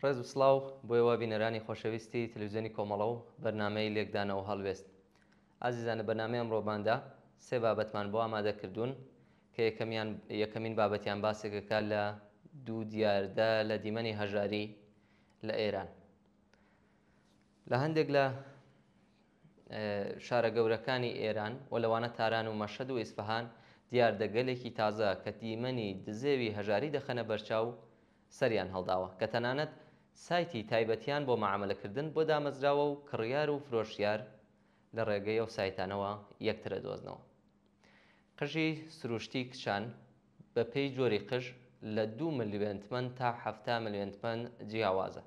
ڕێز و سڵاو بۆیەوە بینەرانی خۆشەویستی تەلەڤیزیۆنی کۆمەڵە و بەرنامەی لێکدانەوە هەڵوێست. ئازیزانە بەرنامەی ئەمڕۆماندا سێ بابەتمان بۆ ئامادە کردوون کە یەکەمین بابەتیان باسێکەکە لە دوو دیاردە لە دیمەنی هەژاری لە ئێران. لە هەندێک لە شارە گەورەکانی ئێران و لەوانە تاران و مەشەد و ئیسفەهان دیاردەگەلێکی تازە کە دیمەنی دزێوی هەژاری دەخەنە بەرچاو سەریان هەڵداوە کە تەنانەت سایتی تایبەتیان بۆ مەعاملەکردن بۆ دامەزراوە و کڕیار و فرۆشیار لە ڕێگەی ئەو سایتانەوە یەکترە دۆزنەوە. قژی سروشتی کچان بە پێی جۆری قژ لە 2 ملیۆن تمەن تا 7 ملیۆن تمەن جیاوازە.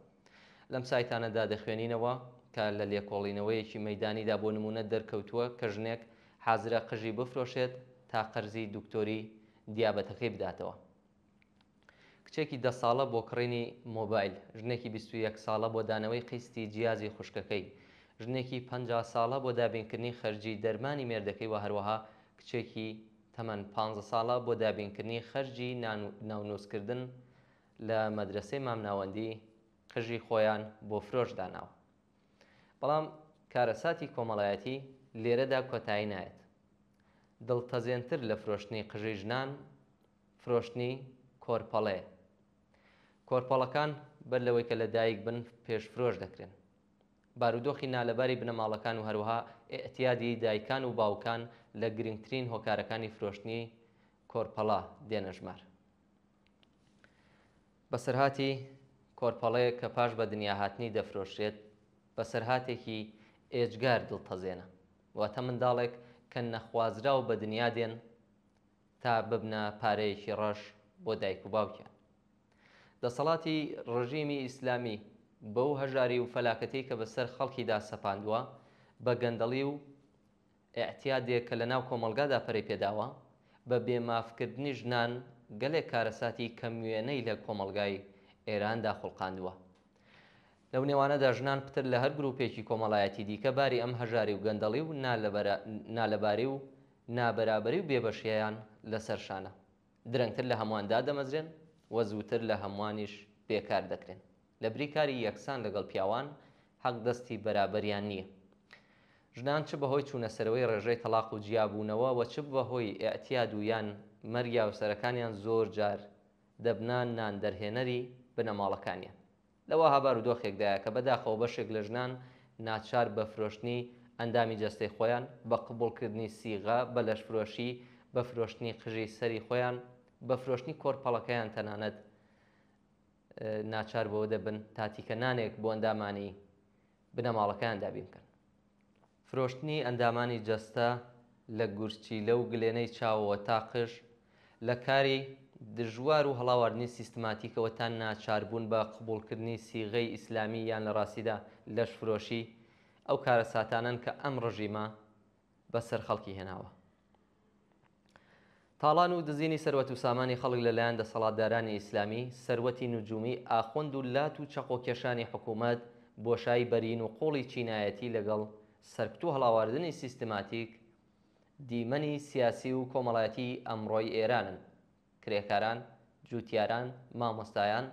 لەم سایتانەدا دەخوێنینەوە کە لە لێکۆڵینەوەیەکی مەیدانیدا بۆ نمونە دەرکەوتووە کە ژنێک حازرە قژی بفرۆشێت تا قەرزی دکتۆری دیابەتەکەی بداتەوە. کچێکی 10 ساڵە بۆ کڕینی مۆبایل، ژنێکی 21 ساڵە بۆ دانەوەی قیستی جیازی خوشکەکەی، ژنێکی 50 ساڵە بۆ دابینکردنی خەرجی دەرمانی مێردەکەی و هەروەها کچێکی تەمەن 15 ساڵە بۆ دابینکردنی خەرجی ناونووسکردن لە مەدرسەی مامناوەندی قژی خۆیان بۆ فرۆش داناوە. بەڵام کارەساتی کۆمەڵایەتی لێرەدا کۆتایی نایەت. دڵتەزێنتر لە فرۆشتنی قژی ژنان فرۆشتنی کۆرپەڵەیە. کۆرپەڵەکان بەر لەوەی کە لە دایک بن پێشفرۆش دەکرێن. بارودۆخی نالەباری بنەماڵەکان و هەروەها ئێعتیادی دایکان و باوکان لە گرنگترین هۆکارەکانی فرۆشتنی کۆرپەڵە دێنە ژمار. بەسەرهاتی کۆرپەڵەیە کە پاش بە دنیا هاتنی دەفرۆشرێت بەسەرهاتێکی ئێجگار دڵتەزێنە، واتە منداڵێک کە نەخوازرا و بە دنیا دێن تا ببنە پارەیەکی ڕەش بۆ دایک و باوکیان. دەسەڵاتی ڕژیمی ئیسلامی بەو هەژاری و فەلاکەتەی کە بەسەر خەڵکیدا سەپاندووە بە گەندەڵی و ئێعتیادێک کە لە ناو کۆمەلگادا پەرەی پێداوە بە بێمافکردنی ژنان گەلێک کارەساتی کەموێنەی لە کۆمەلگای ئێراندا خوڵقاندووە. لەو نێوانەدا ژنان پتر لە هەر گروپێکی کۆمەڵایەتی دیکە باری ئەم هەژاری و گەندەڵی و نالەباری و نابەرابەری و بێبەشیان لەسەر شانە. درەنگتر لە هەموواندا دەمەزرێن و زووتر لە هەمووانیش بێکار دەکرێن. لە بریکاری یەکسان لەگەڵ پیاوان حەق دەستی بەرابەریان نییە. ژنان چ بەهۆی چوونەسەرەوەی ڕێژەی تەلاق و جیابوونەوە و چ بەهۆی ئێعتیاد و یان مەرگ یاوسەرەکانیان زۆر جار دەبنان نان دەرهێنەری بنەماڵەکانیان. لەوە هەبار و دۆخێکدایە کە بەداخەوە بەشێک لە ژنان ناچار بە فرۆشتنی ئەندامی جەستەی خۆیان، بە قبوڵکردنی سیغا، بە لەشفرۆشی، بە فرۆشتنی قژی سەری خۆیان، بە فرۆشتنی کۆرپەڵەکەیان تەنانەت ناچار بەوە دەبن تاتیکە نانێک بۆ ئەندامانی بنەماڵەکەیان دابین بکەن. فرۆشتنی ئەندامانی جەستە لە گورچیلە و گلێنەی چاوەوە تا قژ لە کاری دژوار و هەڵاواردنی سیستماتیکەوە تا ناچاربوون بە قبوڵکردنی سیغەی ئیسلامی یان لە ڕاستیدا لەشفرۆشی ئەو کارەساتانن کە ئەم ڕژیمە بەسەر خەڵکی هێناوە. تاڵان و دزینی سەروەت و سامانی خەڵک لەلایەن دەسەڵاتدارانی ئیسلامی، سەروەتی نجومی، ئاخوند و لات و چەقۆکێشانی حکوومەت، بۆشایی بەرین و قۆڵی چینایەتی لەگەڵ سەرکەوتو هەڵاواردنی سیستماتیک دیمەنی سیاسی و کۆمەڵایەتی ئەمڕۆی ئێرانن. کرێکاران، جوتیاران، مامۆستایان،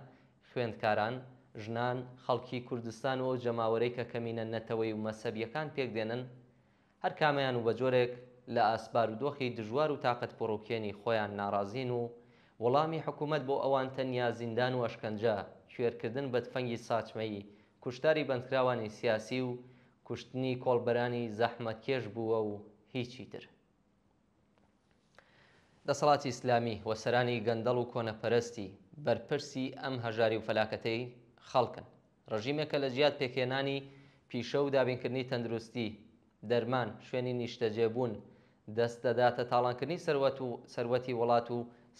خوێندکاران، ژنان، خەڵکی کوردستان و جەماوەرەی کە کەمینە نەتەوەی و مەسەبیەکان پێک دێنن، هەر کامیان و بە جۆرێک لە ئاسبار و دۆخی دژوار و تاقەت پڕوکێنی خۆیان ناڕازین و وەڵامی حکوومەت بۆ ئەوان تەنیا زیندان و ئەشکەنجە، کوێرکردن بە تفەنگی ساچمەیی، کوشتاری بەندکراوانی سیاسی و کوشتنی کۆڵبەرانی زەحمەتکێش بووە و هیچی تر. دەسەڵاتی ئیسلامی وەسەرانی گەندەڵ و کۆنەپەرستی بەرپرسی ئەم هەژاری و فەلاکەتەی خەڵکن. ڕژیمێکە لە جیات پێکێنانی پیشە و دابینکردنی تەندروستی، دەرمان، شوێنی نیشتەجێبوون، دەست دەداتە تاڵانکردنی سەروەتی وڵات و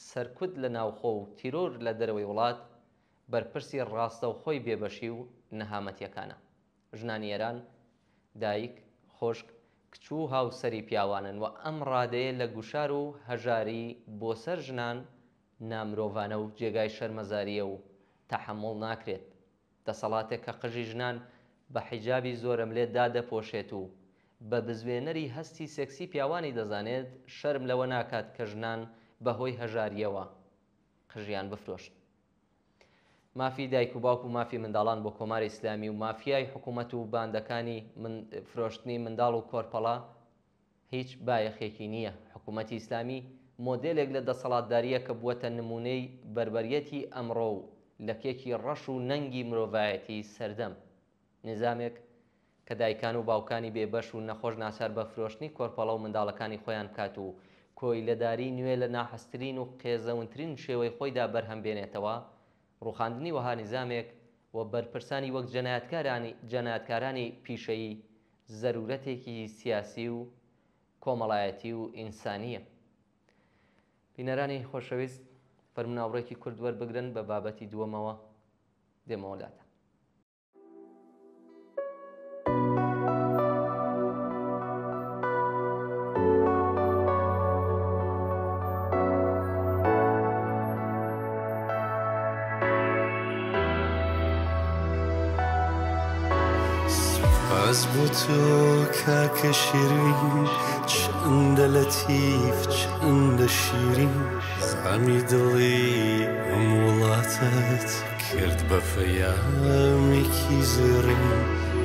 سەرکوت لە ناوخۆ و تیرۆر لە دەرەوەی وڵات بەرپرسی ڕاستە و خۆی بێبەشی و نەهامەتیەکانە. ژنانی ئێران دایک، خۆشک، کچوو هاوسەری پیاوانن و ئەم ڕادەیە لە گوشار و هەژاری بۆ سەر ژنان نامرۆڤانە و جێگای شەرمەزاریە و تەحەموڵ ناکرێت. دەسەڵاتێک کە قژی ژنان بە حیجابی زۆرم لێ دادەپۆشێت و بە بزوێنەری هەستی سێکسی پیاوانی دەزانێت، شەرم لەوە ناکات کە ژنان بەهۆی هەژاریەوە قژیان بفرۆشن. مافی دایک و باوک و مافی منداڵان بۆ کۆماری ئیسلامی و مافیای حکوومەت و باندەکانی فرۆشتنی منداڵ و کۆرپەڵا هیچ بایەخێکی نییە. حکوومەتی ئیسلامی مۆدێلێک لە دەسەڵاتداریە کە بووەتە نمونەی بربەریەتی ئەمڕۆ و لەکێکی ڕەش و نەنگی مرۆڤایەتی سەردەم. نظامێک کە دایکان و باوکانی بێبەش و نەخۆش ناچار بە فرۆشتنی کۆرپەڵە و منداڵەکانی خۆیان کات و کۆی لەداری نوێ لە ناحەستترین و قێزەونترین شێوەی خۆیدا بەرهەم بێنێتەوە. ڕوخاندنی وەها نظامێک و بەرپرسانی وەک جەنایەتکارانی پیشەیی زەرورەتێکی سیاسی و کۆمەڵایەتی و ئینسانیە. بینەرانی خۆشەویست، فەرموناوڕێکی کورد وەربگرن بە بابەتی دووەمەوە دێمەوەلاتە. از بۆ تۆ کاکە شیرین، چەندە لەتیف چەندە شیرین، زامی دڵی ئەم وڵاتت کرد بە فەیامێکی زێڕین.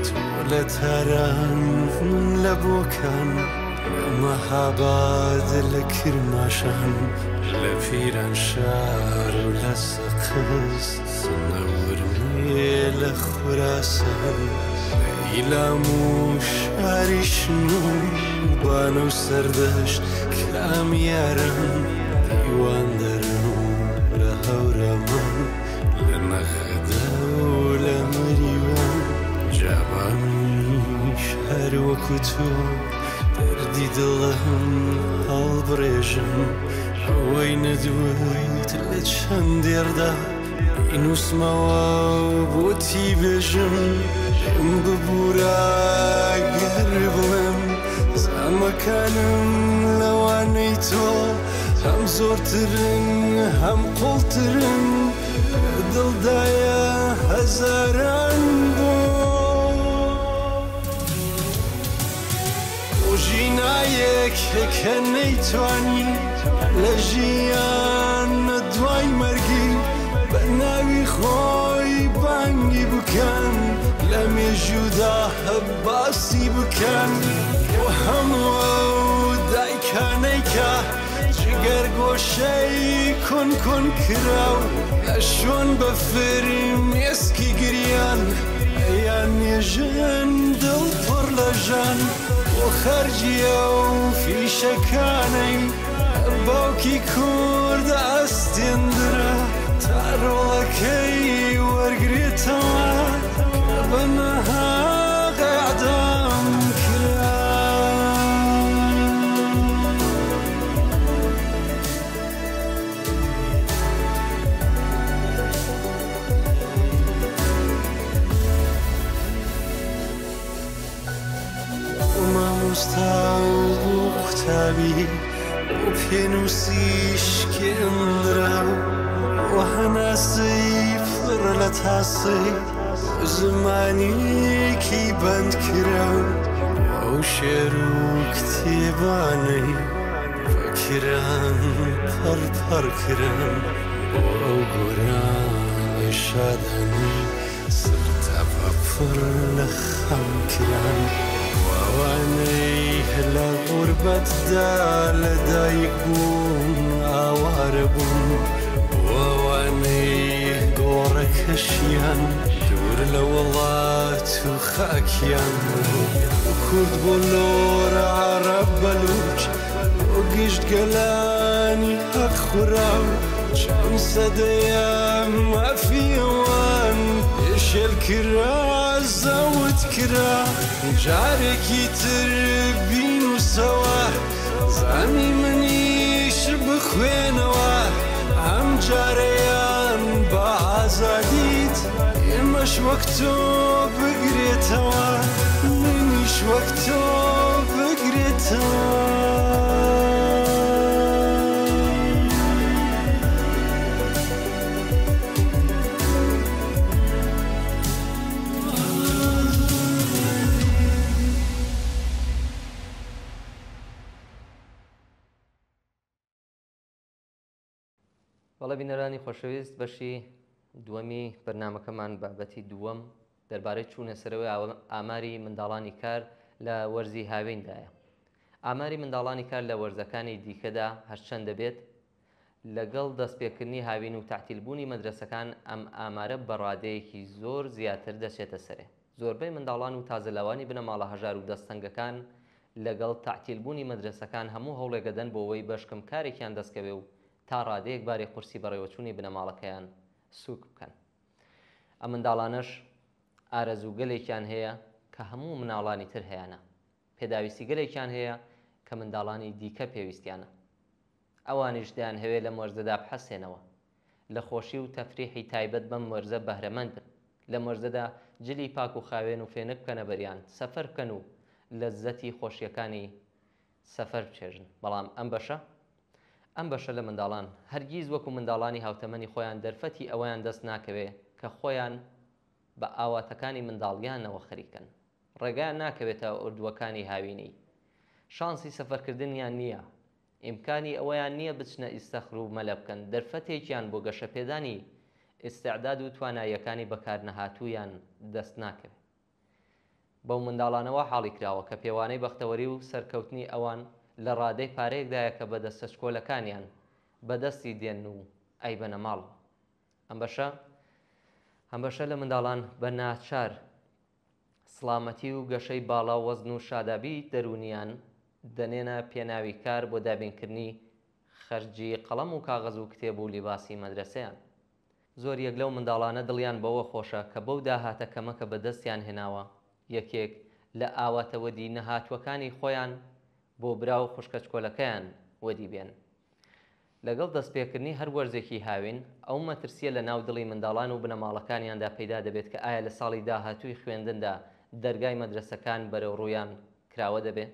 تۆ لە تاران من لە بۆکان، لە مەهاباد لە کرماشان، لە پیرانشار و لە سەقز، سنەورمێ لە خوراسان، ئیلام و شاری شنوور، بانە و سەردەشت کامیارن، دیوان دەرن لە هەورامان، لە نەخەدا و لە مەریوان، جابانیش هەر وەکو تۆ دەردی دڵم هەڵبڕێژم، ئەوەی نەدوێت لە چەندێردا بینوسمەوە بۆتی بێژم. ئەم ببوورە گەر بڵێم، زامەکانم لەوانەی تۆ هەم زۆرترن هەم قوڵترن، دڵدایە هەزاران بۆ ژینایەک کە نەیتوانی لە ژیان دوای مەرگی بە ناوی خۆی بانگی بکەن، لە مێژوودا باسی بکەن بۆ هەموو دایکانەی کە جگەر گۆشەی کۆن کراو، لە شۆن بە فرمێسکی گریان، یان نێژن دڵ پڕ لە ژان، بۆ خەرجیە و فیشەکانەی باوکی کورد ئەستێندرە، تا ڕۆڵەکەی وەرگێتەوە کە بە نەهاق ئەعدام کرا. مامۆستا و قوتابی بۆ پێنووسیش کێندراو، و هەناسەی پڕ لە تاسەی زمانێکی بەند کراو، ئەو شێر و کتێبانەی فەکران پەڕ کران، بۆ ئەو گۆرانەی شادانی سەرتاپە پڕ لە خەم کران، وانەی لە غوربەتدا لە دایک بوون ئاوارە بوون، وانەی گۆڕەکەشیان دوور لە وڵات و خاکیان، کورد بۆ لۆرە عەرەب بەلوچ، بۆ گشت گەلانی حەق خوراو، چەند سەدەیە مافیەوان پێشێل کرا زەوت کرا. جارێکی تر بینوسەوە زامی منیش بخوێنەوە، ئەم جارەیان بە ئازادیت ئێمەش وەک تۆ بگرێتەوە، منیش وەک تۆ بگرێتەوە. بەڵێ بینەرانی خۆشەویست، بەشی دووەمی بەرنامەکەمان بابەتی دووەم دەربارەی چوونەسەرەوەی ئاماری منداڵانی کار لە وەرزی هاوێندایە. ئاماری منداڵانی کار لە وەرزەکانی دیکەدا هەرچەند دەبێت لەگەڵ دەستپێکردنی هاوین و تاعتیلبوونی مەدرسەکان ئەم ئامارە بەڕادەیەکی زۆر زیاتر دەچێتە سەرێ. زۆربەی منداڵان و تازەلاوانی بنەماڵە هەژار و دەستەنگەکان لەگەڵ تاعتیلبوونی مەدرسەکان هەموو هەوڵێگەدەن بۆ ئەوەی بەشکەمکارێکیان دەستکەوێ و تا ڕادەیەک باری قورسی بەڕێوەچوونی بنەماڵەکەیان سووک بکەن. ئەم منداڵانەش ئارەزوگەلێکیان هەیە کە هەموو مناڵانی تر هەیەە، پێداویستی گەلێکیان هەیە کە منداڵانی دیکە پێویستیانە. ئەوانیش دەیان هەوێ لەم وەرزەدا بحەسێنەوە، لە خۆشی و تەفریحی تایبەت بەم وەرزە بەهرەمەند بن، لەم وەرزەدا جلی پاک و خاوێن و فێنک بکەنە بەریان، سەفەر بکەن و لەزەتی خۆشیەکانی سەفەر بچێژن. بەڵام ئەم بەشە لە منداڵان هەرگیز وەکو منداڵانی هاوتەمەنی خۆیان دەرفەتی ئەوەیان دەست ناکەوێ کە خۆیان بە ئاواتەکانی منداڵیانەوە خەریکن، ڕێگایان ناکەوێتە ئوردوەکانی هاوینی، شانسی سەفەرکردنیان نییە، ئیمکانی ئەوەیان نییە بچنە ئیستەخر و مەلە بکەن، دەرفەتێکیان بۆ گەشەپێدانی ئیستعداد و تواناییەکانی بەکارنەهاتوویان دەست ناکەوێت. بەو منداڵانەوە حاڵی کراوە کە پێوانەی بەختەوەری و سەرکەوتنی ئەوان لە ڕادەی پارەیەکدایە کە بەدەستە شکۆلەکانیان بەدەستی دێن و ئەی بەنە ماڵ. ئەم بەشە لە منداڵان بە ناچار سڵامەتی و گەشەی باڵا وەزن و شادابی دەرونیان دەنێنە پێناوی کار بۆ دابینکردنی خەرجی قەڵەم و کاغەز و کتێب و لیباسی مەدرسەیان. زۆر یەک لەو منداڵانە دڵیان بەوە خۆشە کە بەو داهاتە کەمە کە بەدەستیان هێناوە یەکێک لە ئاواتەوەدی نەهاتوەکانی خۆیان بۆ برا و خوشکەچکۆلەکەیان وەدی بێن. لەگەڵ دەستپێکردنی هەر وەرزێکی هاوین ئەو مەترسیە لە ناو دڵی منداڵان و بنەماڵەکانیاندا پەیدا دەبێت کە ئایا لە ساڵی داهاتووی خوێندندا دەرگای مەدرسەکان بەرەو ڕوویان کراوە دەبێت؟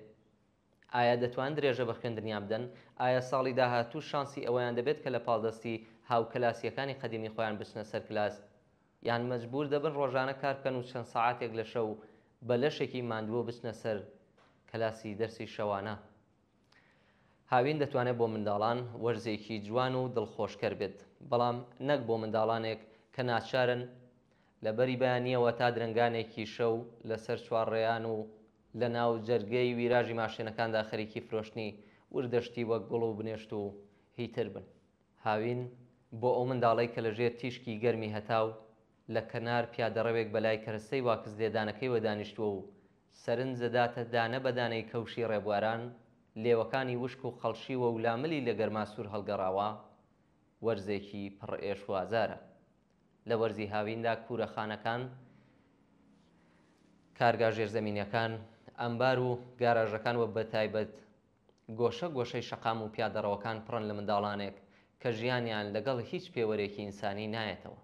ئایا دەتوان درێژە بە خوێندنیان بدەن؟ ئایا ساڵی داهاتوو شانسی ئەوەیان دەبێت کە لە پاڵدەستی هاوکلاسیەکانی قەدیمی خۆیان بچنە سەر کلاس، یان مەجبور دەبن ڕۆژانە کار بکەن و چەند سەعاتێک لە شەو بە لەشێکی ماندووە بچنە سەر کلاسی دەرسی شەوانە؟ هاوین دەتوانێت بۆ منداڵان وەرزێکی جوان و دڵخۆشکەر بێت، بەڵام نەک بۆ منداڵانێک کە ناچارن لەبەری بەیانیەوە تا درنگانێکی شەو لەسەر چوارڕێیان و لە ناو جەرگەی ویراژی ماشێنەکاندا خەریکی فرۆشتنی وردەشتی وەک گوڵ و بنێشت و هیتر بن. هاوین بۆ ئەو منداڵەی کە لەژێر تیشکی گەرمی هەتاو لە کەنار پیادەڕەوێک بەلای کەرەستەی واکز لێدانەکەی وەدانیشتووە و سەرنج دەداتە دانە بەدانەی کەوشی ڕێبواران، لێوەکانی وشک و خەڵشیوە و لاملی لە گەرماسوور هەڵگەڕاوە، وەرزێکی پڕ ئێش و ئازارە. لە وەرزی هاویندا کوورەخانەکان، کارگا ژێرزەمینیەکان، ئەمبار و گاراژەکان وە بەتایبەت گۆشە گۆشەی شەقام و پیادەڕەوەکان پڕن لە منداڵانێک کە ژیانیان لەگەڵ هیچ پێوەرێکی ئینسانی نایەتەوە.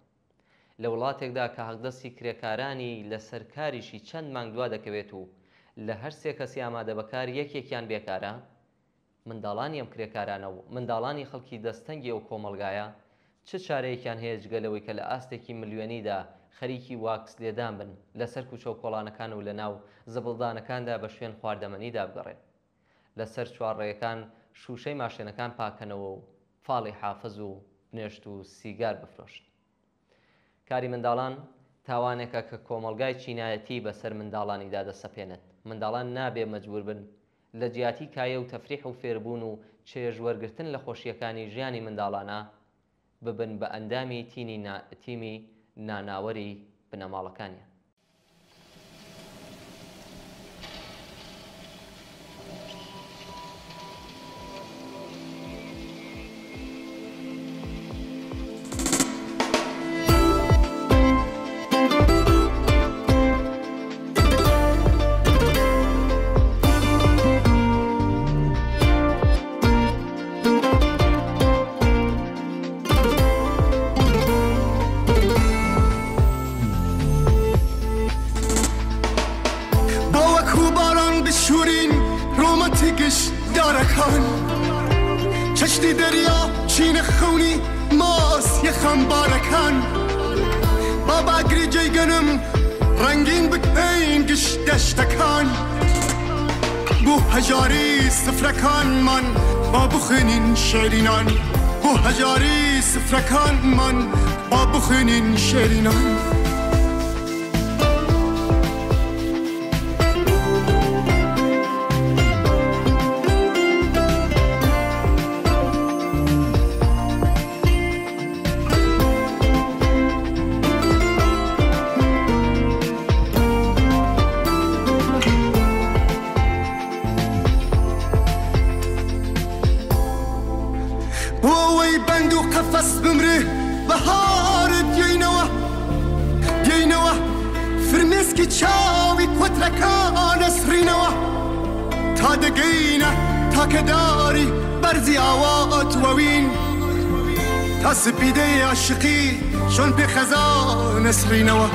لە وڵاتێکدا کە حەقدەستی کرێکارانی لە سەرکاریشی چەند مانگ دوا دەکەوێت و لە هەر سێ کەسی ئامادە بەکار یەکێکیان بێکارە، منداڵانی ئەم کرێکارانە و منداڵانی خەڵکی دەستەنگی ئەو کۆمەڵگایە چ چارەیەکیان هەیە جگەلەوەی کە لە ئاستێکی ملیۆنیدا خەریکی واکس لێدان بن لەسەر کوچە و کۆڵانەکان و لە ناو زەبڵدانەکاندا بە شوێن خواردەمەنیدا بگەڕێن، لەسەر چوارڕێیەکان شوشەی ماشێنەکان پاکەنەوە و فاڵی حافز و بنێشت و سیگار بفرۆشن. کاری منداڵان تاوانێکە کە کۆمەڵگای چینایەتی بەسەر منداڵانیدا دەسەپێنێت. منداڵان نابێ مەجبور بن لە جیاتی کایە و تەفریح و فێربوون و چێژوەرگرتن لە خۆشیەکانی ژیانی منداڵانە ببن بە ئەندامی تیمی ناناوەری بنەماڵەکانیان. چشتی دریا چین خونی ماس یخم بارکان بابا گریجی گنم رنگین بکین گش دشتکان بو هجاری سفرکان من با بخنین شیرینان بۆ هەژاری سفرەکانمان با بخوێنین شێرینان قفص بمره بهارت گینەوە فرمێسکی چاوی کۆترەکان ئەسڕینەوە تا دەگەینە تاکەداری بەرزی ئاوات وەوین تا سپیدەی عاشقی چۆن پێ خەزان ئەسڕینەوە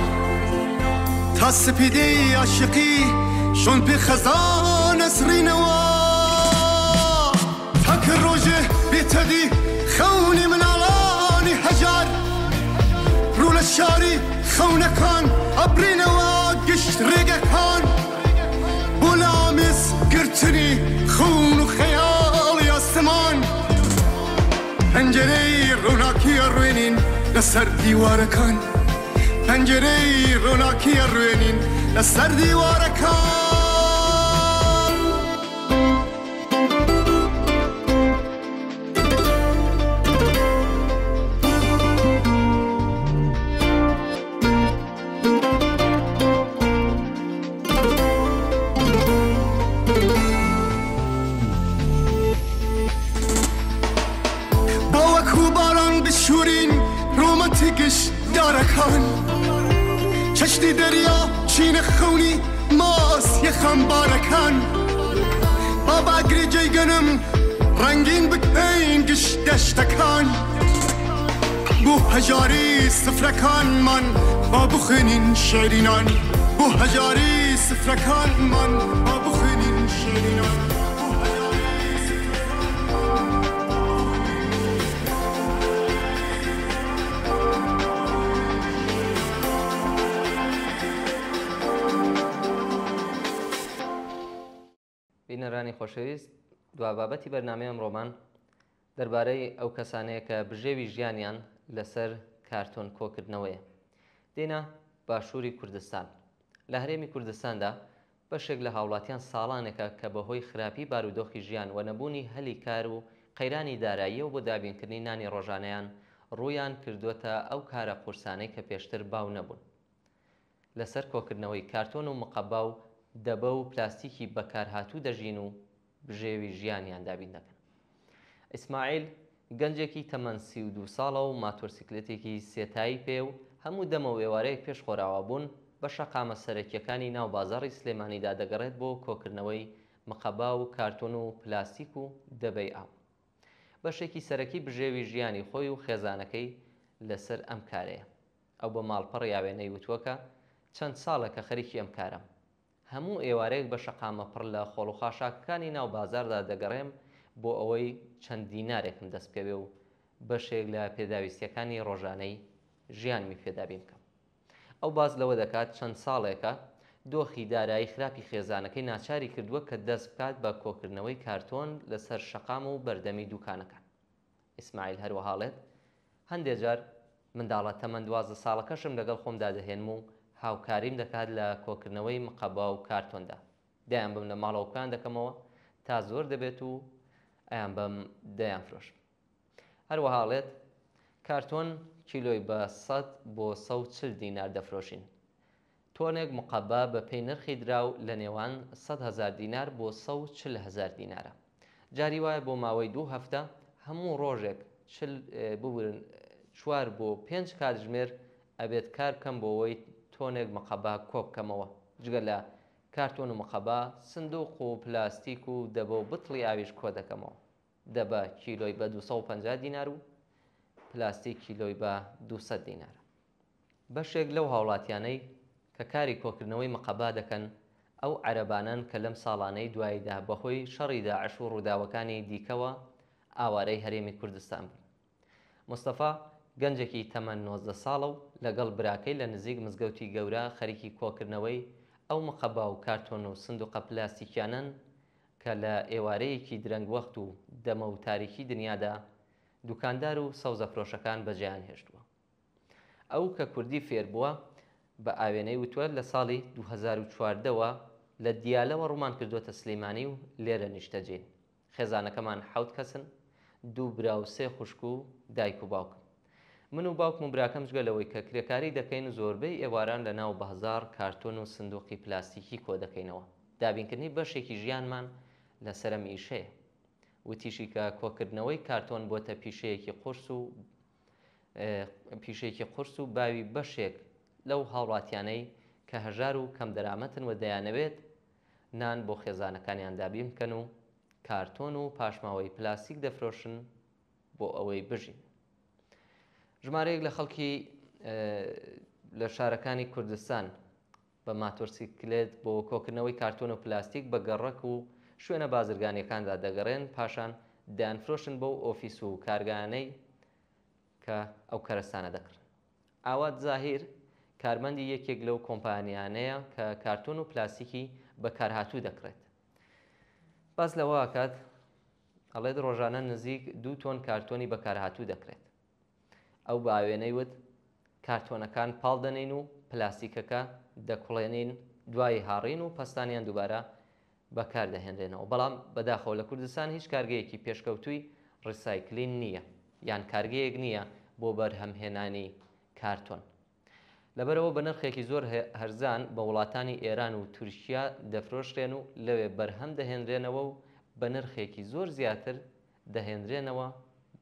تا سپیدەی عاشقی چۆن پێ خەزان ئەسڕینەوە تاکە ڕۆژێ بێتەدی خەونی مناڵانی هەژار ڕوو لە شاری خەونەکان ئەبرینەوە گشت ڕێگەکان بۆ لامیز گرتنی خون و خەیاڵی ئاسمان پەنجەرەی ڕووناکی ئەڕوێنین لەسەر دیوارەکان پەنجەرەی ڕووناکی ئەڕوێنین لەسەر دیوارەکان چەشتی دەریا چینە خەونی ماسی خەمبارەکان با باگری جێیگەنم ڕەنگین بکەین گشت دەشتەکان بۆ هەژاری سفرەکانمان با بخوێنین شێرینان بۆ هەژاری سفرەکانمان با بخوێنین شێرینان بینەرانی خۆشەویست دوا بابەتی بەرنامەی ئەمڕۆمان دەربارەی ئەو کەسانەیە کە بژێوی ژیانیان لەسەر کارتۆن کۆکردنەوەیە دێنە باشووری کوردستان لە هەرێمی کوردستاندا بەشێک لە هاوڵاتیان ساڵانێکە کە بەهۆی خراپی بارودۆخی ژیان و نەبوونی هەلی کار و قەیرانی داراییە و بۆ دابینکردنی نانی ڕۆژانەیان ڕوویان کردووەتە ئەو کارە قورسانەی کە پێشتر باو نەبوون لەسەر کۆکردنەوەی کارتۆن و مقەبا و دەبە و پلاستیکی بەکارهاتوو دەژین و بژێوی ژیانیان دابین دەکەن. ئیسماعیل گەنجێکی تەمەن 32 ساڵە و ماتۆرسیکلێتێکی سێتایی پێ و هەموو دەمە و ئێوارەیەک پێش خۆراوە بوون بە شەقامە سەرەکیەکانی ناو بازاڕی سلێمانیدا دەگەڕێت بۆ کۆکردنەوەی مقەبا و کارتۆن و پلاستیک و دەبەی ئاو. بەشێکی سەرەکی بژێوی ژیانی خۆی و خێزانەکەی لەسەر ئەم کارەیە. ئەو بە ماڵپەڕ یاوێنەی وتووەکە چەند ساڵە کە خەریکی ئەم کارم. هەموو ئێوارەیەک بە شەقامە پڕ لە خۆڵ و خاشاکەکانی ناو بازاردا دەگەڕێم بۆ ئەوەی چەند دینارێکم دەست بکەوێ و بەشێک لە پێداویستیەکانی ڕۆژانەی ژیانمی پێدابین بکەم. ئەو باز لەوە دەکات چەند ساڵێکە دۆخی دارایی خراپی خێزانەکەی ناچاری کردووە کە دەست بکات بە کۆکردنەوەی کارتۆن لەسەر شەقام و بەردەمی دوکانەکان. ئیسماعیل هەروەهاڵێت هەندێک جار منداڵە تەمەن 12 ساڵەکەشم لەگەڵ خۆمدا دەهێنم و هاوکاریم دەکات لە کۆکردنەوەی مقەبا و کارتۆندا. دایان بم لە ماڵەوەکان دەکەمەوە تا زۆر دەبێت و ئەیان بەم دەیان فرۆش. هەروەهاڵێت کارتۆن کیلۆی بە 100 بۆ 140 دینار دەفرۆشین. تۆنێک مقەبا بە پێی نرخی دراو لە نێوان 100,000 دینار بۆ 140,000 دینارە. جاری وایە بۆ ماوەی 2 هەفتە هەموو ڕۆژێک 4 بۆ 5 کاتژمێر ئەبێت کار بکەم بۆ ئەوەی تۆنێک مقەبا کۆ بکەمەوە. جگە لە کارتۆن و مقەبا سندوق و پلاستیک و دەبە و بتڵی ئاویش کۆ دەکەمەوە. دەبە کیلۆی بە 250 دینار و پلاستیک کیلۆی بە 200 دینار. بەشێک لەو هاوڵاتیانەی کە کاری کۆکردنەوەی مقەبا دەکەن ئەو عەرەبانن کە لەم ساڵانەی دواییدا بەهۆی شەڕی داعش و ڕووداوەکانی دیکەوە ئاوارەی هەرێمی کوردستان بوون. مستەفا گەنجێکی تەمەن 19 ساڵە و لەگەڵ براکەی لە نزیک مزگەوتی گەورە خەریکی کۆکردنەوەی ئەو مقەبا و کارتۆن و سندوقە پلاستیکیانن کە لە ئێوارەیەکی درەنگ وەخت و دەمە و تاریکی دنیادا دوکاندار و سەوزە فرۆشەکان بەجیان هێشتووە. ئەو کە کوردی فێر بووە بە ئاوێنەی وتوە لە ساڵی 2014ەوە لە دیالەوە ڕوومان کردوتە سلەیمانی و لێرە نیشتەجێن. خێزانەکەمان 7 کەسن، 2 برا و 3 خوشک و دایک و باوکم. من و باوکم و براکەم جگەلەوەی کە کرێکاری دەکەین و زۆربەی ئێواران لە ناو بەهزار کارتۆن و سندوقی پلاستیکی کۆ دەکەینەوە. دابینکردنی بەشێکی ژیانمان لەسرە ئیشەیە. وتیشی کە کۆکردنەوەی کارتۆن بۆتە پیشەیەکی قورس و باوی بەشێک لەو هاوڵاتیانەی کە هەژار و کەم دەرامەتن و دەیانەوێت نان بۆ خێزانەکانیان دابین بکەن و کارتۆن و پاشماوەی پلاستیک دەفرۆشن بۆ ئەوەی بژین. ژمارەیەک لە خەڵکی لە شارەکانی کوردستان بە ماتۆرسیکلێت بۆ کۆکردنەوەی کارتۆن و پلاستیک بە گەڕەک و شوێنە بازرگانیەکاندا دەگەڕێن، پاشان دایانفرۆشن بۆ ئۆفیس و کارگانەی کە ئەو کەرەستانە دەکڕن. ئاوات زاهیر کارمەندی یەکێک لەو کۆمپانیانەیە کە کارتۆن و پلاستیکی بەکارهاتوو دەکرێت. باس لەوە کات ئەڵێت ڕۆژانە نزیک 2 تۆن کارتۆنی بەکارهاتوو دەکرێت. ئەو باوێنەی وت کارتۆنەکان پاڵ دەنین و پلاستیکەکە دەکوڵێنین، دوای هاڕین و پەستانیان دووبارە بەکار دەهێنرێنەوە. بەڵام بەداخەوە لە کوردستان هیچ کارگەیەکی پێشکەوتووی ڕیسایکلین نییە، یان کارگەیەک نییە بۆ بەرهەمهێنانی کارتۆن. لەبەرەوە بە نرخێکی زۆر هەرزان بە وڵاتانی ئێران و تورکیا دەفرۆشرێن و لەوێ بەرهەم دەهێنرێنەوە و بە نرخێکی زۆر زیاتر دەهێنرێنەوە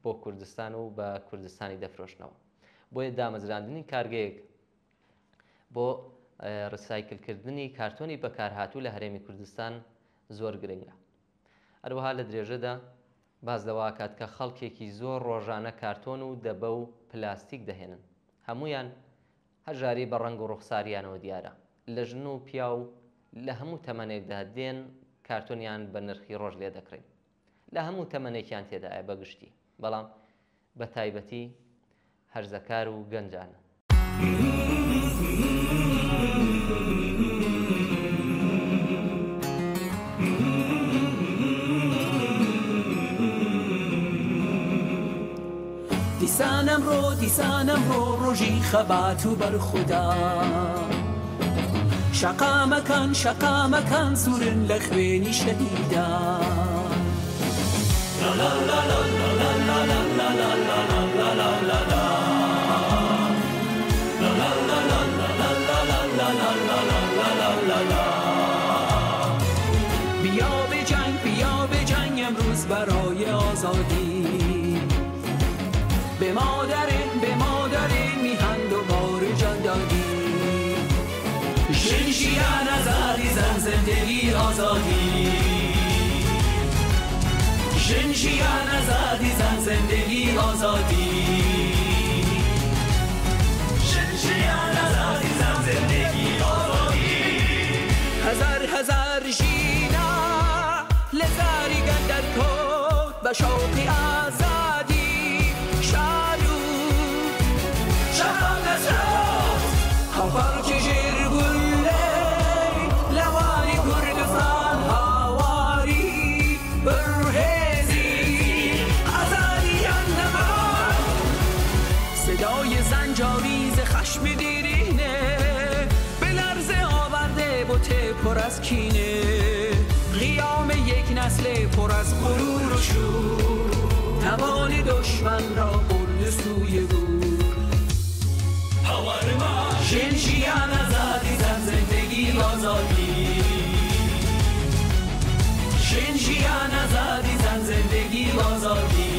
بۆ کوردستان و بە کوردستانی دەفرۆشنەوە. بۆیە دامەزراندنی کارگەیەک بۆ ڕسایکلکردنی کارتۆنی بەکارهاتوو لە هەرێمی کوردستان زۆر گرنگە. هەروەها لە درێژەدا باز لەوە کات کە خەڵکێکی زۆر ڕۆژانە کارتۆن و دەبە و پلاستیک دەهێنن. هەمویان هەژاری بە ڕەنگ و ڕوخساریانەوە دیارە. لە ژن و پیا و لە هەموو تەمەنێکدا دێن کارتۆنیان بە نرخی ڕۆژ لێ دەکڕین. لە هەموو تەمەنێکیان تێدایە بەگشتی، بەڵام بە تایبەتی هەرزەکار و گەنجانە. دیسانم ڕۆ ڕۆژی خەبات و بەرخودا شەقامەکان سوورن لە خوێنی شەهیدا. بیا بجنگ امروز برای آزادی، به مادر میهن دوباره جان دادی. شنشیان آزادی زن زندگی آزادی، شنشیان آزادی زن زندگی آزادی، شنشیان آزادی زن زندگی آزادی. هزار ژینا لەزاری گەندەر کۆت بە شەوقی ئازادی. خەڵکی ژێرگولەی لەوانی کوردستان هاواری بەڕێزی ئازادیان نەمان. صدای زنجاویز خشم دیرینه به لرزه آورده بوته پر از کینه. قیام یک نسل پر از غرور و شور، توان دشمن را برده سوی گور. شنشیان آزادی زن زندگی آزادی، شنشیان آزادی زن زندگی آزادی.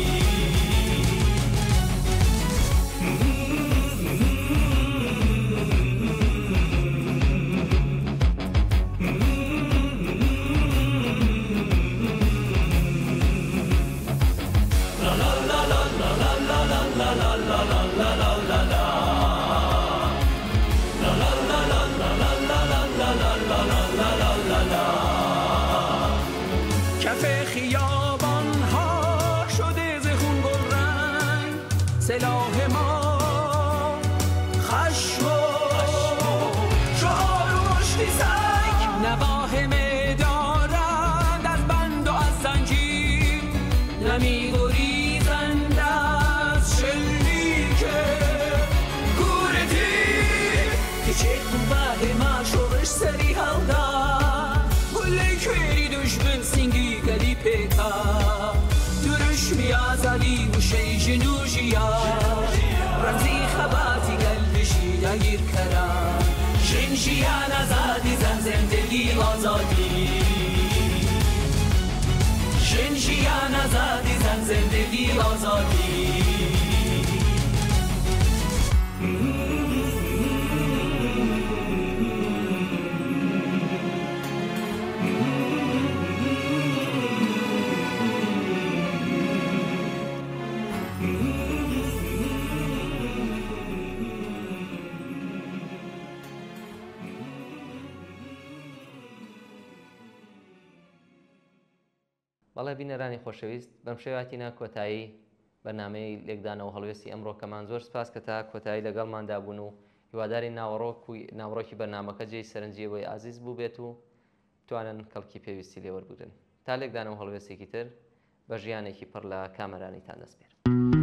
سلاح ما خشم و شعار و مشتی سنگ، نواهمه دارند از بند و از زنجیر، نمی گریزند ئازادی وشەی ژن و ژیان ڕەمزی خەباتی گەلبشی دەگیرکەرە ژن ژیان ئازادی زەن زندگی ئازادی ژن ژیان ئازادی زەن زندگی ئازادی بەڵێ بینەرانی خۆشەویست بەم شێواتیە کۆتایی بەرنامەی لێکدانەوە هەڵوێستی ئەمڕۆکەمان زۆر سپاس کە تا کۆتایی لەگەڵماندا بوون و هیواداری ناوەڕۆکی بەرنامەکە جێی سەرنجیەوەی ئازیز بوو بێت و توانن کەڵکی پێویستی لێوەربگرن تا لێکدانەوە هەڵوێستێکی تر بە ژیانێکی پڕ لە کامەرانیتان دەست پێر.